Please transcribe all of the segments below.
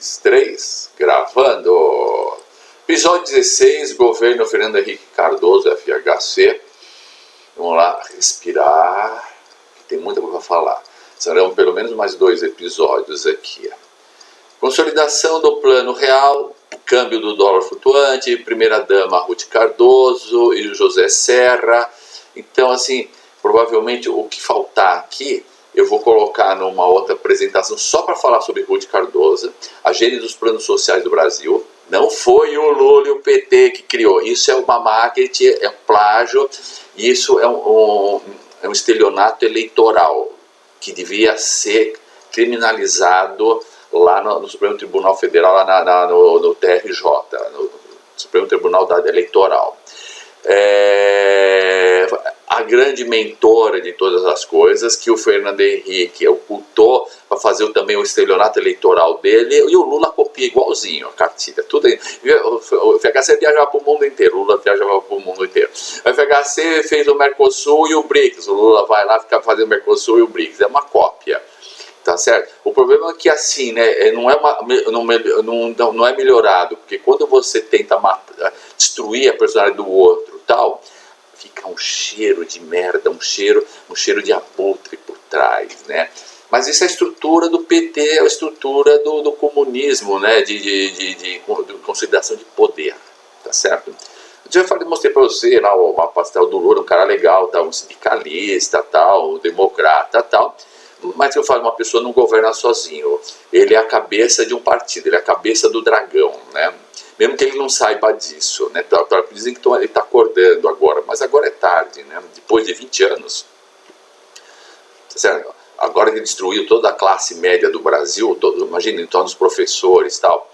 2, 3, gravando. Episódio 16, governo Fernando Henrique Cardoso, FHC. Vamos lá, respirar, tem muita coisa para falar. Serão pelo menos mais 2 episódios aqui. Consolidação do plano real, câmbio do dólar flutuante, primeira-dama Ruth Cardoso e o José Serra. Então, assim, provavelmente o que faltar aqui, eu vou colocar numa outra apresentação só para falar sobre Ruth Cardoso, a gênese dos planos sociais do Brasil. Não foi o Lula e o PT que criou, isso é uma marketing, é um plágio, isso é um estelionato eleitoral que devia ser criminalizado lá no Supremo Tribunal Federal, lá no TRJ, no Supremo Tribunal Eleitoral. A grande mentora de todas as coisas, que o Fernando Henrique ocultou para fazer também o estelionato eleitoral dele, e o Lula copia igualzinho a cartilha, tudo aí. O FHC viajava para o mundo inteiro, o Lula viajava para o mundo inteiro. O FHC fez o Mercosul e o BRICS, o Lula vai lá ficar fazendo o Mercosul e o BRICS, é uma cópia. Tá certo? O problema é que assim, né, não é melhorado, porque quando você tenta destruir a personalidade do outro, tal, fica um cheiro de merda, um cheiro de abutre por trás, né? Mas isso é a estrutura do PT, é a estrutura do comunismo, né, de consolidação de poder, tá certo? Eu já mostrei para você lá o pastel do Lula, um cara legal, tal, um sindicalista, tal, um democrata, tal. Mas eu falo, uma pessoa não governa sozinho, ele é a cabeça de um partido, ele é a cabeça do dragão, né? Mesmo que ele não saiba disso, né? Dizem que ele está acordando agora, mas agora é tarde, né? Depois de 20 anos, certo? Agora ele destruiu toda a classe média do Brasil, imagina, em torno dos professores e tal,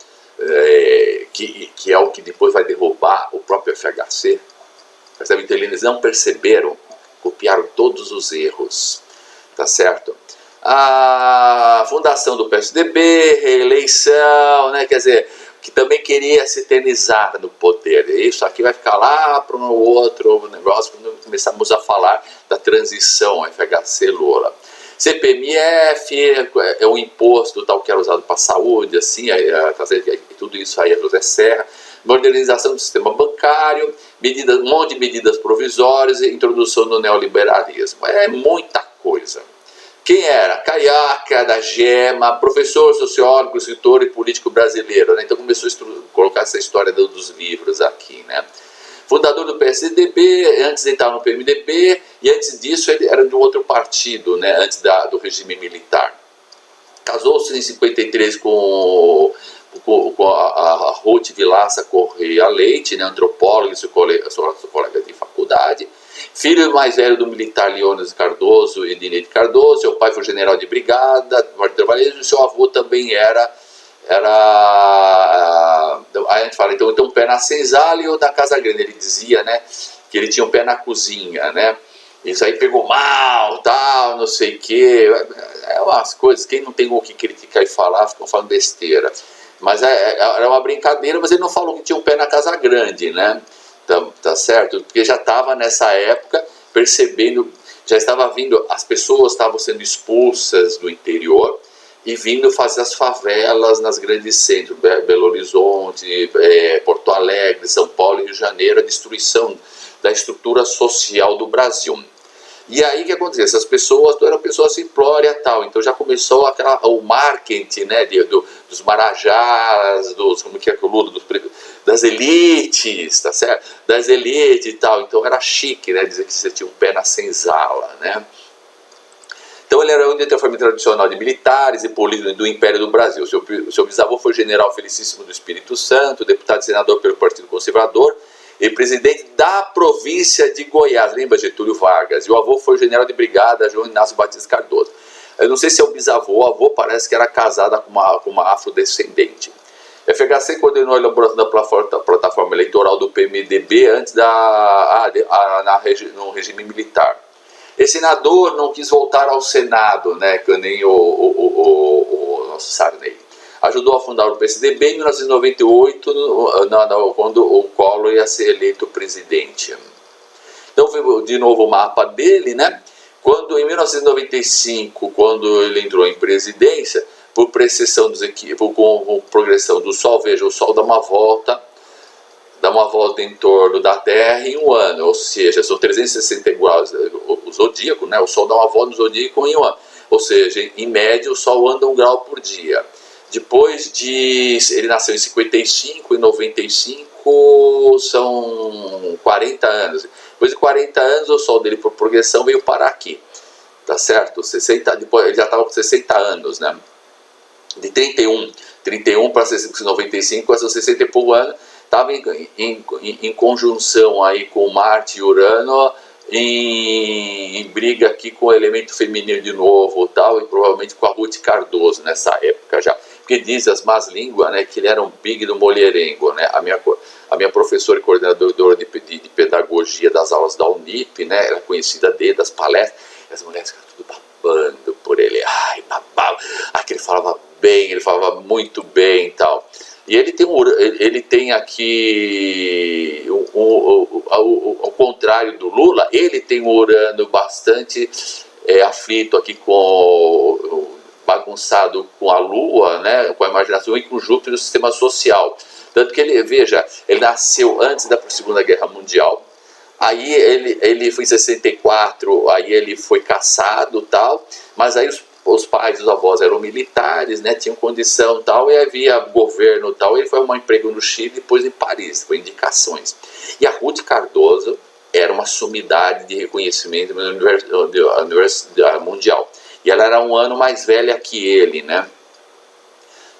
que é o que depois vai derrubar o próprio FHC. Percebe? Então eles não perceberam, copiaram todos os erros, tá certo? A fundação do PSDB, reeleição, né? Quer dizer, que também queria se eternizar no poder. Isso aqui vai ficar lá para um outro negócio, quando começamos a falar da transição FHC-Lula. CPMF é um imposto tal que era usado para a saúde, assim, tudo isso aí é José Serra. Modernização do sistema bancário, um monte de medidas provisórias e introdução do neoliberalismo. É muita coisa. Quem era? Caiaca, da Gema, professor, sociólogo, escritor e político brasileiro, né? Então começou a colocar essa história dos livros aqui, né? Fundador do PSDB, antes ele estava no PMDB, e antes disso ele era de um outro partido, né? Antes do regime militar. Casou-se em 53 com a Ruth Vilaça Correia Leite, né? Antropóloga, sua colega de faculdade. Filho mais velho do militar Leônidas Cardoso e Dinete Cardoso, seu pai foi general de brigada, e seu avô também era a gente fala, então um pé na senzala e outro na casa grande. Ele dizia, né, que ele tinha um pé na cozinha, né? Isso aí pegou mal, tal, não sei o quê. É umas coisas, quem não tem o que criticar e falar, ficam falando besteira. Mas era uma brincadeira, mas ele não falou que tinha um pé na casa grande, né? Tá certo? Porque já estava nessa época percebendo, já estava vindo, as pessoas estavam sendo expulsas do interior e vindo fazer as favelas nas grandes centros, Belo Horizonte, Porto Alegre, São Paulo e Rio de Janeiro, a destruição da estrutura social do Brasil. E aí o que aconteceu? Essas pessoas eram pessoas simplórias e tal, então já começou o marketing, né, dos marajás, como que é o Lula, das elites, tá certo? Das elites e tal, então era chique, né, dizer que você tinha um pé na senzala, né? Então ele era um da família tradicional de militares e políticos do Império do Brasil. Seu bisavô foi general Felicíssimo do Espírito Santo, deputado e senador pelo Partido Conservador, e presidente da província de Goiás, lembra Getúlio Vargas? E o avô foi general de brigada, João Inácio Batista Cardoso. Eu não sei se é o bisavô, o avô parece que era casada com uma afrodescendente. A FHC coordenou a elaboração da plataforma eleitoral do PMDB antes no regime militar. Esse senador não quis voltar ao Senado, né, que nem o nosso Sarney. Ajudou a fundar o PSDB em 1998, quando o Collor ia ser eleito presidente. Então, de novo, o mapa dele, né? Quando, em 1995, quando ele entrou em presidência, por precessão dos com progressão do Sol. Veja, o Sol dá uma volta em torno da Terra em um ano, ou seja, são 360 graus, o zodíaco, né? O Sol dá uma volta no zodíaco em um ano, ou seja, em média o Sol anda 1 grau por dia. Depois ele nasceu em 55, em 95 são 40 anos. Depois de 40 anos o Sol dele, por progressão, veio parar aqui, tá certo? Depois ele já estava com 60 anos, né? De 31 para 95, quase 60 e pouco anos, estava em conjunção aí com Marte e Urano, em briga aqui com o elemento feminino de novo, tal, e provavelmente com a Ruth Cardoso nessa época já. Porque diz as más línguas, né, que ele era um big do mulherengo, né? A minha professora e coordenadora de pedagogia das aulas da Unip, né, era conhecida dele, das palestras, e as mulheres ficavam tudo babando por ele, ai, babava, que ele falava bem, ele falava muito bem e tal. E ele tem aqui, ao contrário do Lula, ele tem um Urano bastante aflito aqui, bagunçado com a Lua, né, com a imaginação, e com Júpiter no sistema social. Tanto que ele nasceu antes da Segunda Guerra Mundial. Aí ele foi em 64, aí ele foi caçado, tal, mas aí os pais e os avós eram militares, né, tinham condição, tal, e havia governo, tal. Ele foi arrumar um emprego no Chile, depois em Paris, foi indicações. E a Ruth Cardoso era uma sumidade de reconhecimento mundial. E ela era um ano mais velha que ele, né?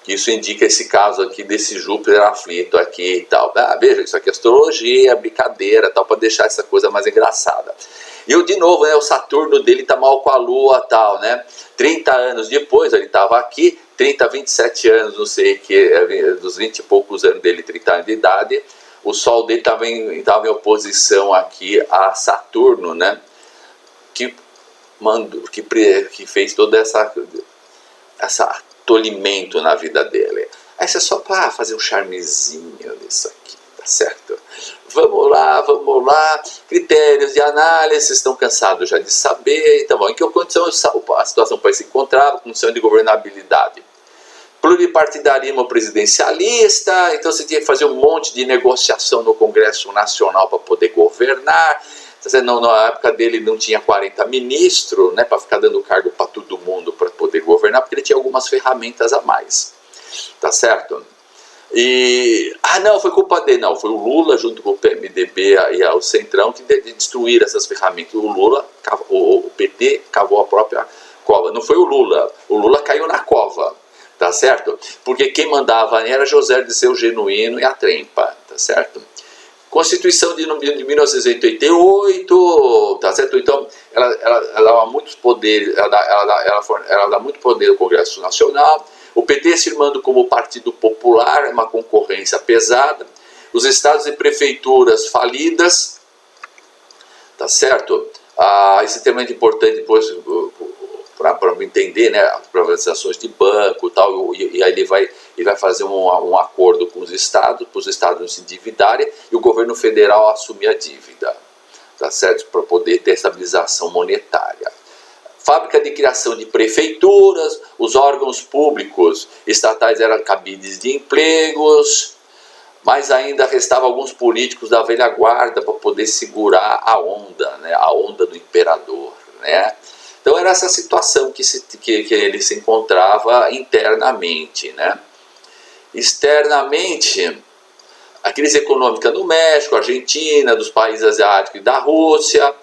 Isso indica esse caso aqui desse Júpiter aflito aqui e tal. Veja, isso aqui é astrologia, brincadeira, tal, para deixar essa coisa mais engraçada. E de novo, né, o Saturno dele tá mal com a Lua, tal, né? 30 anos depois, ele estava aqui, 27 anos, não sei que, dos 20 e poucos anos dele, 30 anos de idade, o Sol dele estava em oposição aqui a Saturno, né? Que fez todo essa tolimento na vida dele. Aí isso é só para fazer um charmezinho disso aqui, tá certo? Vamos lá, critérios de análise, vocês estão cansados já de saber. Então, em que condição a situação pode se encontrar, condição de governabilidade? Pluripartidarismo presidencialista, então você tinha que fazer um monte de negociação no Congresso Nacional para poder governar. Na época dele não tinha 40 ministros, né, para ficar dando cargo para todo mundo para poder governar, porque ele tinha algumas ferramentas a mais, tá certo? E, não, foi culpa dele, não, foi o Lula junto com o PMDB e o Centrão que destruíram essas ferramentas. O PT cavou a própria cova, não foi o Lula caiu na cova, tá certo? Porque quem mandava era José Dirceu Genuíno e a Trempa, tá certo? Constituição de 1988, tá certo? Então, ela dá muitos poderes, ela dá muito poder ao Congresso Nacional. O PT se firmando como Partido Popular, uma concorrência pesada. Os estados e prefeituras falidas, tá certo? Esse tema é muito importante depois para entender, né, as privatizações de banco e tal, e aí ele vai fazer um acordo com os estados, para os estados não se endividarem e o governo federal assumir a dívida, tá certo? Para poder ter estabilização monetária. Fábrica de criação de prefeituras, os órgãos públicos estatais eram cabides de empregos, mas ainda restavam alguns políticos da velha guarda para poder segurar a onda, né, a onda do imperador, né? Então era essa situação que ele se encontrava internamente, né? Externamente, a crise econômica no México, Argentina, dos países asiáticos e da Rússia,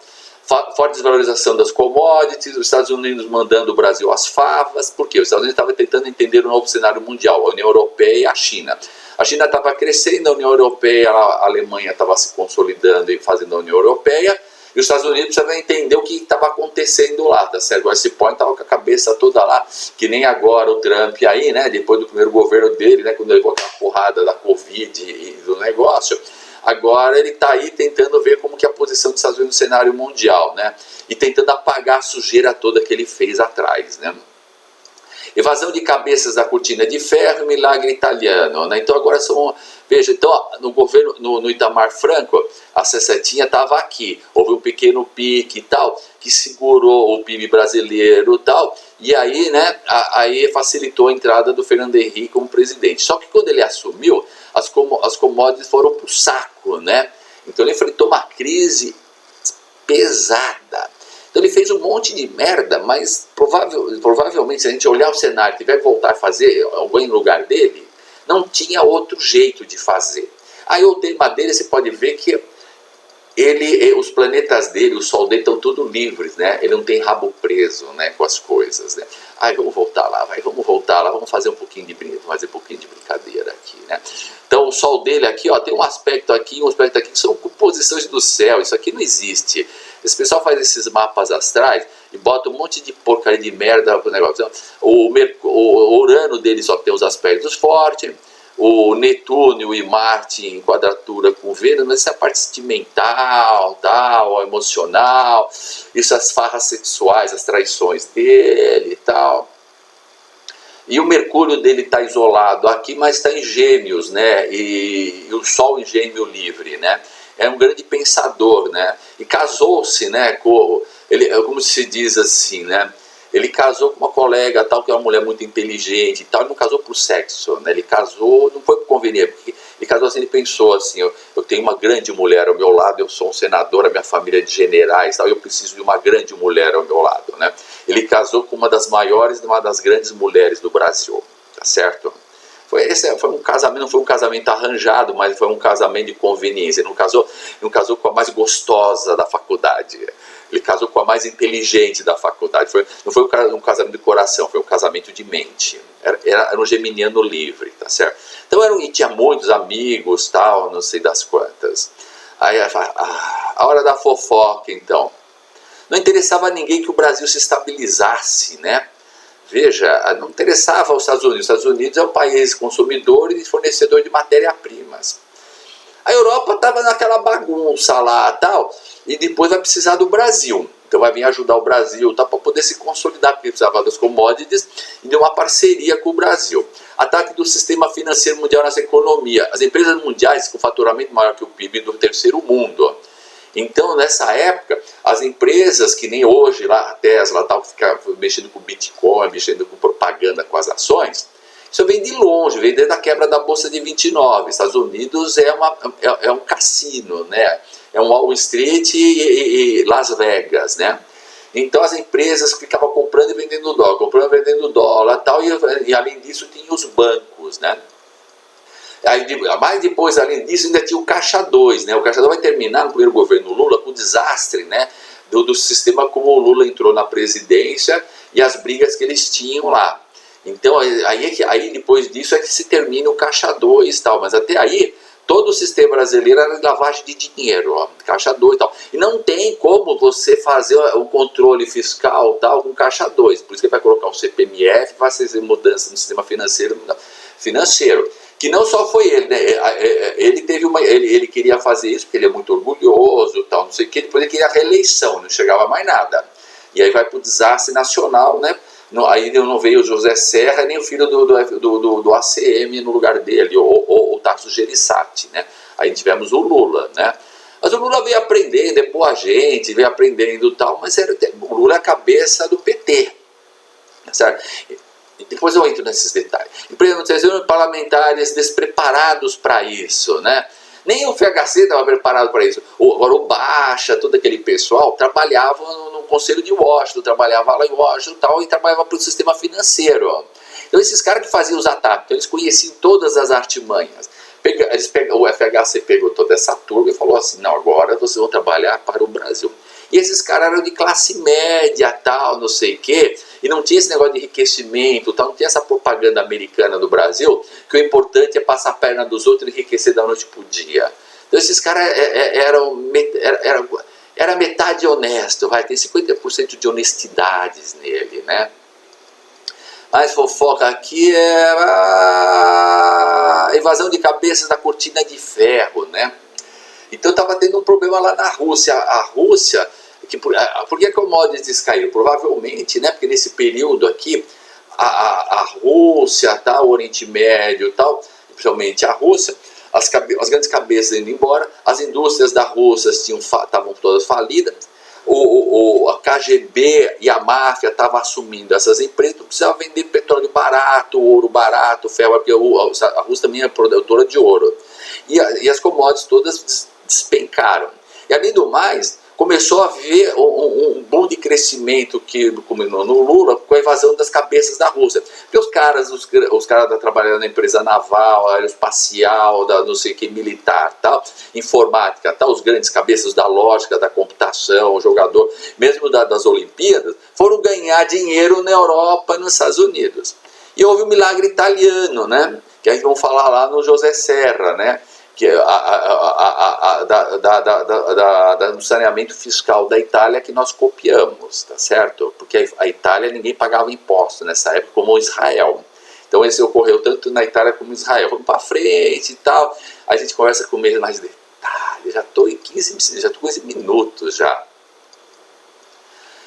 forte desvalorização das commodities, os Estados Unidos mandando o Brasil às favas, porque os Estados Unidos estavam tentando entender o novo cenário mundial, a União Europeia e a China. A China estava crescendo, a União Europeia, a Alemanha estava se consolidando e fazendo a União Europeia, e os Estados Unidos precisavam entender o que estava acontecendo lá, tá certo? O West Point estava com a cabeça toda lá, que nem agora o Trump aí, né? Depois do primeiro governo dele, né? Quando ele levou aquela porrada da Covid e do negócio, agora ele está aí tentando ver como que é a posição dos Estados Unidos no cenário mundial, né? E tentando apagar a sujeira toda que ele fez atrás, né? Evasão de cabeças da cortina de ferro e milagre italiano, né? Então agora são, veja, então no governo, no Itamar Franco, a Sessetinha estava aqui, houve um pequeno pique e tal, que segurou o PIB brasileiro e tal, e aí, né, aí facilitou a entrada do Fernando Henrique como presidente. Só que quando ele assumiu, as commodities foram pro saco, né? Então ele enfrentou uma crise pesada. Então ele fez um monte de merda, mas provavelmente, se a gente olhar o cenário e tiver que voltar a fazer alguém no lugar dele, não tinha outro jeito de fazer. Aí o tema dele, você pode ver que os planetas dele, o Sol dele estão tudo livres, né? Ele não tem rabo preso, né, com as coisas, né? Aí vamos voltar lá, vamos fazer um pouquinho de brincadeira aqui, né? Então o Sol dele aqui, ó, tem um aspecto aqui, que são composições do céu, isso aqui não existe. Esse pessoal faz esses mapas astrais e bota um monte de porcaria de merda pro negócio. O Urano dele só tem os aspectos fortes, o Netuno e Marte em quadratura com Vênus, mas essa é a parte sentimental, tal, emocional, isso, as farras sexuais, as traições dele e tal. E o Mercúrio dele está isolado aqui, mas está em Gêmeos, né? E o Sol em Gêmeo livre, né? É um grande pensador, né? E casou-se, né? Como se diz assim, né? Ele casou com uma colega, tal, que é uma mulher muito inteligente e tal, ele não casou por sexo, né? Ele casou, não foi por conveniência, porque ele casou assim, ele pensou assim, eu tenho uma grande mulher ao meu lado, eu sou um senador, a minha família é de generais, tal, eu preciso de uma grande mulher ao meu lado, né? Ele casou com uma das maiores, uma das grandes mulheres do Brasil, tá certo? Foi um casamento, não foi um casamento arranjado, mas foi um casamento de conveniência. Ele não casou com a mais gostosa da faculdade. Ele casou com a mais inteligente da faculdade. Não foi um casamento de coração, foi um casamento de mente. Era um geminiano livre, tá certo? Então e tinha muitos amigos, tal, não sei das quantas. Aí a hora da fofoca, então. Não interessava a ninguém que o Brasil se estabilizasse, né? Veja, não interessava aos Estados Unidos. Os Estados Unidos é um país consumidor e fornecedor de matéria-primas. A Europa estava naquela bagunça lá, tal, e depois vai precisar do Brasil. Então vai vir ajudar o Brasil, tá, para poder se consolidar, porque precisava das commodities e de uma parceria com o Brasil. Ataque do sistema financeiro mundial nessa economia. As empresas mundiais com faturamento maior que o PIB do terceiro mundo. Então, nessa época, as empresas que nem hoje, lá a Tesla, tal, que fica mexendo com Bitcoin, mexendo com propaganda com as ações, isso vem de longe, vem desde a quebra da Bolsa de 29. Estados Unidos é um cassino, né? É um Wall Street e Las Vegas, né? Então as empresas ficavam comprando e vendendo dólar, tal, e além disso tinha os bancos, né? Aí, mas depois, além disso, ainda tinha o Caixa 2, né? O Caixa 2 vai terminar no primeiro governo Lula com o desastre, né? Do sistema como o Lula entrou na presidência e as brigas que eles tinham lá. Então, aí depois disso é que se termina o Caixa 2 e tal, mas até aí todo o sistema brasileiro era de lavagem de dinheiro, ó, Caixa 2 e tal. E não tem como você fazer o controle fiscal tal com Caixa 2, por isso que ele vai colocar o CPMF, vai fazer mudança no sistema financeiro. Que não só foi ele, né? Ele queria fazer isso porque ele é muito orgulhoso, tal, não sei o que, depois ele queria a reeleição, não chegava mais nada. E aí vai para o desastre nacional, né? Aí não veio o José Serra, nem o filho do ACM no lugar dele, ou o Tasso Gereissati, né? Aí tivemos o Lula, né? Mas o Lula veio aprendendo, depois a gente veio aprendendo tal, mas o Lula é a cabeça do PT, certo? Depois eu entro nesses detalhes. Empresas parlamentares despreparados para isso, né? Nem o FHC estava preparado para isso. Agora o Baixa, todo aquele pessoal, trabalhava no Conselho de Washington, trabalhava lá em Washington e trabalhava para o sistema financeiro. Então esses caras que faziam os ataques, então, eles conheciam todas as artimanhas. O FHC pegou toda essa turma e falou assim, não, agora vocês vão trabalhar para o Brasil. E esses caras eram de classe média, tal, não sei o quê, e não tinha esse negócio de enriquecimento, tal, não tinha essa propaganda americana do Brasil, que o importante é passar a perna dos outros e enriquecer da noite pro dia. Então esses caras era metade honesto, tem 50% de honestidades nele, né? Mas fofoca aqui é a evasão de cabeças da cortina de ferro, né? Então estava tendo um problema lá na Rússia. A Rússia, por que a commodities caíram? Provavelmente, né? Porque nesse período aqui, a Rússia, tá, o Oriente Médio, tal, principalmente a Rússia, as grandes cabeças indo embora, as indústrias da Rússia estavam todas falidas, a KGB e a máfia estavam assumindo essas empresas, não precisava vender petróleo barato, ouro barato, ferro, porque a Rússia também é produtora de ouro. E as commodities todas despencaram. E além do mais, começou a haver um boom de crescimento que culminou no Lula com a invasão das cabeças da Rússia. Porque os caras trabalhando na empresa naval, aeroespacial, não sei o que, militar, tal, informática, tal, os grandes cabeças da lógica, da computação, o jogador, mesmo das Olimpíadas, foram ganhar dinheiro na Europa e nos Estados Unidos. E houve um milagre italiano, né? Que a gente vai falar lá no José Serra, né? Que é do saneamento fiscal da Itália que nós copiamos, tá certo? Porque a Itália ninguém pagava imposto nessa época, como Israel. Então esse ocorreu tanto na Itália como em Israel. Vamos para frente e tal. A gente conversa com mais detalhes. Já estou em 15 minutos já.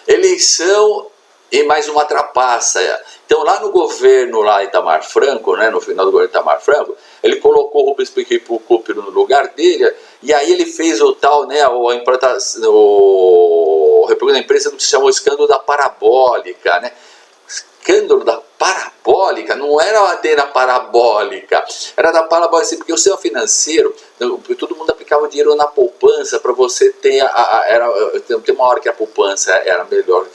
Eleição e mais uma trapaça. Então lá no governo Itamar Franco, né, no final do governo Itamar Franco, ele colocou o Rubens Cúpero no lugar dele, e aí ele fez o tal, né, o República da Imprensa que se chamou escândalo da parabólica, né? Escândalo da parabólica, não era a antena parabólica, era da parabólica, assim, porque o sistema financeiro, todo mundo aplicava o dinheiro na poupança para você ter, tem uma hora que a poupança era melhor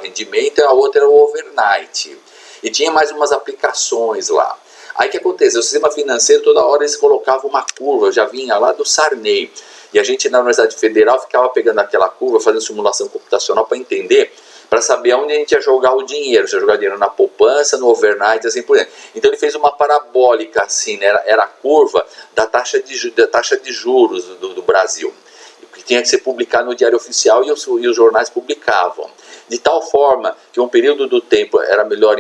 rendimento, e a outra era o overnight, e tinha mais umas aplicações lá. Aí o que aconteceu? O sistema financeiro, toda hora eles colocavam uma curva, já vinha lá do Sarney, e a gente na Universidade Federal ficava pegando aquela curva, fazendo simulação computacional para entender, para saber onde a gente ia jogar o dinheiro, se ia jogar dinheiro na poupança, no overnight, assim por diante. Então ele fez uma parabólica assim, né? Era a curva da taxa de juros do Brasil, que tinha que ser publicado no Diário Oficial e os jornais publicavam. De tal forma que um período do tempo era melhor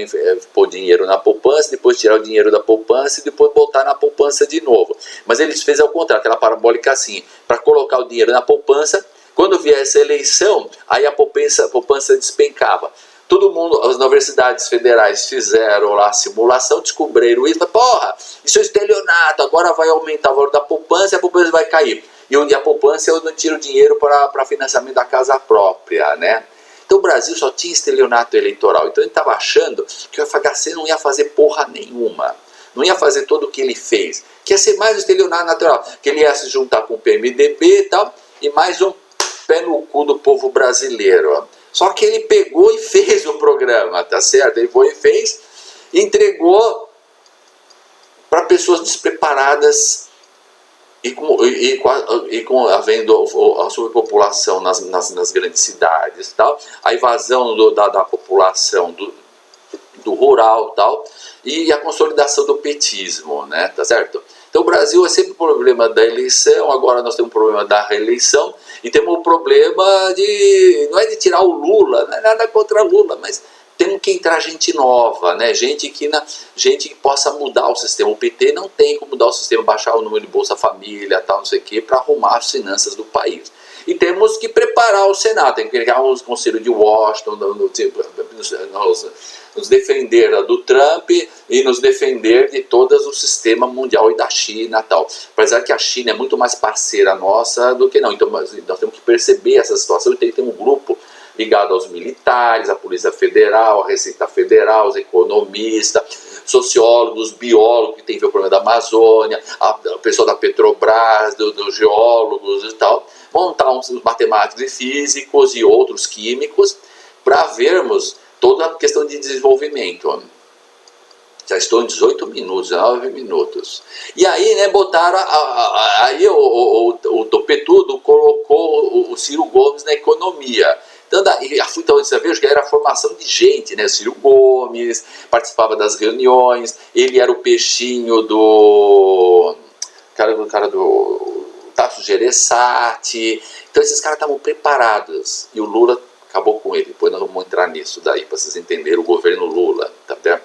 pôr dinheiro na poupança, depois tirar o dinheiro da poupança e depois botar na poupança de novo. Mas eles fez ao contrário, aquela parabólica assim, para colocar o dinheiro na poupança. Quando viesse a eleição, aí a poupança despencava. Todo mundo, as universidades federais fizeram lá a simulação, descobriram isso, porra, isso é estelionato, agora vai aumentar o valor da poupança e a poupança vai cair. E onde a poupança eu não tiro dinheiro para financiamento da casa própria, né? Então o Brasil só tinha estelionato eleitoral, então ele estava achando que o FHC não ia fazer porra nenhuma. Não ia fazer tudo o que ele fez, que ia ser mais estelionato natural, que ele ia se juntar com o PMDB e tal, e mais um pé no cu do povo brasileiro. Só que ele pegou e fez o programa, tá certo? Ele foi e fez, e entregou para pessoas despreparadas e havendo a superpopulação nas grandes cidades, tal, a invasão da população do rural, tal, e a consolidação do petismo, né? Tá certo? Então o Brasil é sempre o problema da eleição, agora nós temos o problema da reeleição, e temos o problema não é de tirar o Lula, não é nada contra Lula, mas temos que entrar gente nova, né? gente que possa mudar o sistema. O PT não tem como mudar o sistema, baixar o número de Bolsa Família, tal, não sei o quê, para arrumar as finanças do país. E temos que preparar o Senado, tem que criar um conselho de Washington, nos defender do Trump e nos defender de todo o sistema mundial e da China e tal. Apesar que a China é muito mais parceira nossa do que não. Então nós temos que perceber essa situação e tem que ter um grupo ligado aos militares, à Polícia Federal, à Receita Federal, os economistas, sociólogos, biólogos, que tem a ver com o problema da Amazônia, o pessoal da Petrobras, dos geólogos e tal, montar uns matemáticos e físicos e outros químicos para vermos toda a questão de desenvolvimento. Já estou em 18 minutos, 19 minutos. E aí, né, botaram, aí o Topetudo colocou o Ciro Gomes na economia. Então você veja que era a formação de gente, né? Ciro Gomes participava das reuniões, ele era o peixinho do cara do Tasso Gereissati. Então esses caras estavam preparados e o Lula acabou com ele. Depois nós vamos entrar nisso daí para vocês entenderem o governo Lula, tá vendo?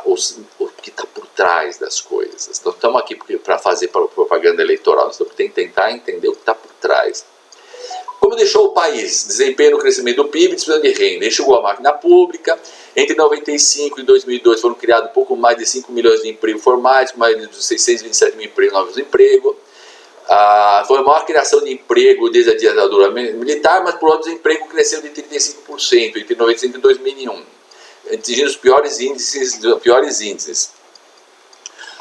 O que está por trás das coisas. Nós estamos aqui para fazer propaganda eleitoral, nós temos que tentar entender o que está por trás. Como deixou o país? Desempenho no crescimento do PIB, despesa de renda. Enxugou a máquina pública. Entre 95 e 2002 foram criados pouco mais de 5 milhões de empregos formais, com mais de 627 mil empregos, novos empregos. Foi a maior criação de emprego desde a ditadura militar, mas por outro desemprego cresceu de 35% entre 1995 e 2001, atingindo os piores índices.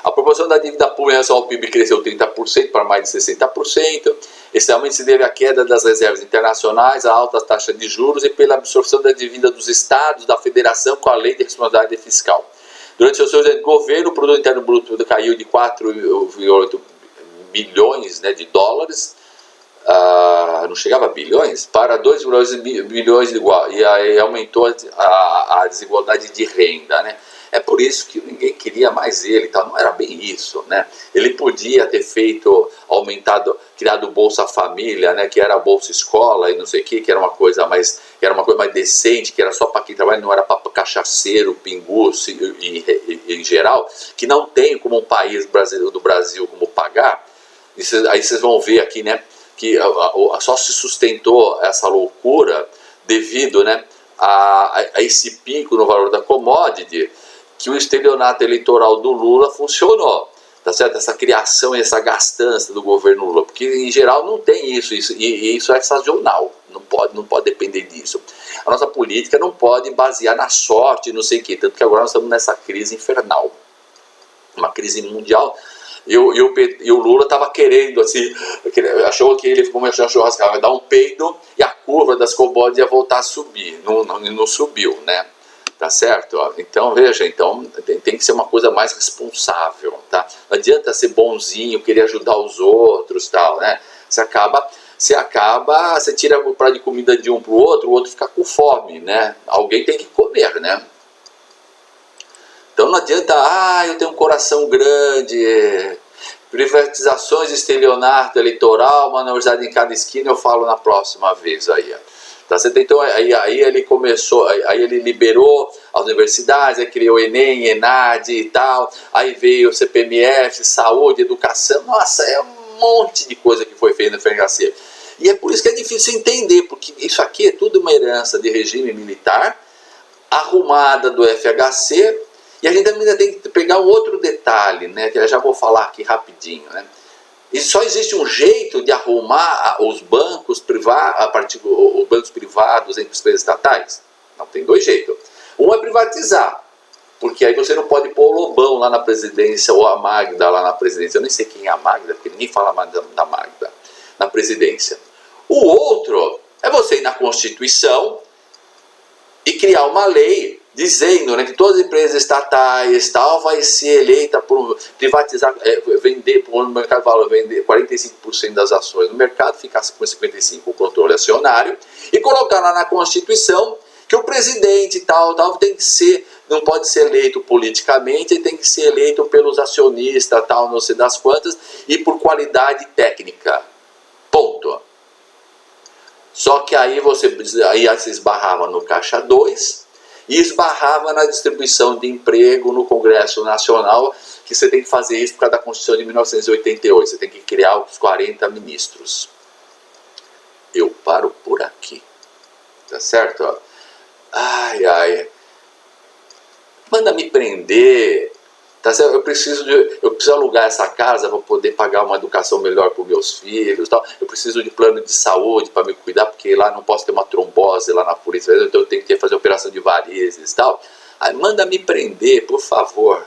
A proporção da dívida pública em relação ao PIB cresceu 30% para mais de 60%. Esse aumento se deve à queda das reservas internacionais, à alta taxa de juros e pela absorção da dívida dos estados, da federação com a lei de responsabilidade fiscal. Durante o seu governo, o produto interno bruto caiu de 4,8 bilhões, né, de dólares, não chegava a bilhões, para 2,2 bilhões e aí aumentou a desigualdade de renda, né? É por isso que ninguém queria mais ele, tá? Não era bem isso, né? Ele podia ter criado o Bolsa Família, né? Que era a Bolsa Escola e não sei o que era uma coisa mais decente, que era só para quem trabalha, não era para cachaceiro, pinguço e em geral, que não tem como um país do Brasil como pagar. Aí vocês vão ver aqui, né? Que só se sustentou essa loucura devido, né, a esse pico no valor da commodity, que o estelionato eleitoral do Lula funcionou, tá certo? Essa criação e essa gastança do governo Lula, porque em geral não tem isso e isso é sazonal, não pode depender disso. A nossa política não pode basear na sorte, não sei o quê, tanto que agora nós estamos nessa crise infernal, uma crise mundial. E o Lula estava querendo, assim, achou que ele começou a churrascar, vai dar um peido e a curva das commodities ia voltar a subir, não subiu, né? Tá certo? Então, veja, tem que ser uma coisa mais responsável, tá? Não adianta ser bonzinho, querer ajudar os outros, tal, né? Você tira o prato de comida de um para o outro fica com fome, né? Alguém tem que comer, né? Então não adianta, eu tenho um coração grande, privatizações, estelionato eleitoral, manobrabilidade em cada esquina, eu falo na próxima vez aí. Tá certo? Então aí ele começou, aí ele liberou as universidades, aí criou Enem, Enad e tal, aí veio o CPMF, saúde, educação, nossa, é um monte de coisa que foi feita no FHC. E é por isso que é difícil entender, porque isso aqui é tudo uma herança de regime militar, arrumada do FHC. E a gente ainda tem que pegar um outro detalhe, né, que eu já vou falar aqui rapidinho, né? E só existe um jeito de arrumar os bancos privados entre os três estatais? Não, tem dois jeitos. Um é privatizar, porque aí você não pode pôr o Lobão lá na presidência ou a Magda lá na presidência. Eu nem sei quem é a Magda, porque ninguém fala mais da Magda na presidência. O outro é você ir na Constituição e criar uma lei dizendo, né, que todas as empresas estatais tal vai ser eleita por privatizar, vender por um mercado de valor, vender 45% das ações no mercado, ficar com 55% o controle acionário, e colocar lá na Constituição que o presidente tal tem que ser, não pode ser eleito politicamente, ele tem que ser eleito pelos acionistas tal, não sei das quantas, e por qualidade técnica. Ponto. Só que aí você esbarrava no Caixa 2 e esbarrava na distribuição de emprego no Congresso Nacional, que você tem que fazer isso por causa da Constituição de 1988, você tem que criar os 40 ministros. Eu paro por aqui, tá certo? Manda me prender, tá certo? Eu preciso alugar essa casa para poder pagar uma educação melhor para os meus filhos, tal. Eu preciso de plano de saúde para me cuidar, porque lá não posso ter uma trombose lá na polícia, então eu tenho que fazer operação de varizes e tal. Manda me prender, por favor.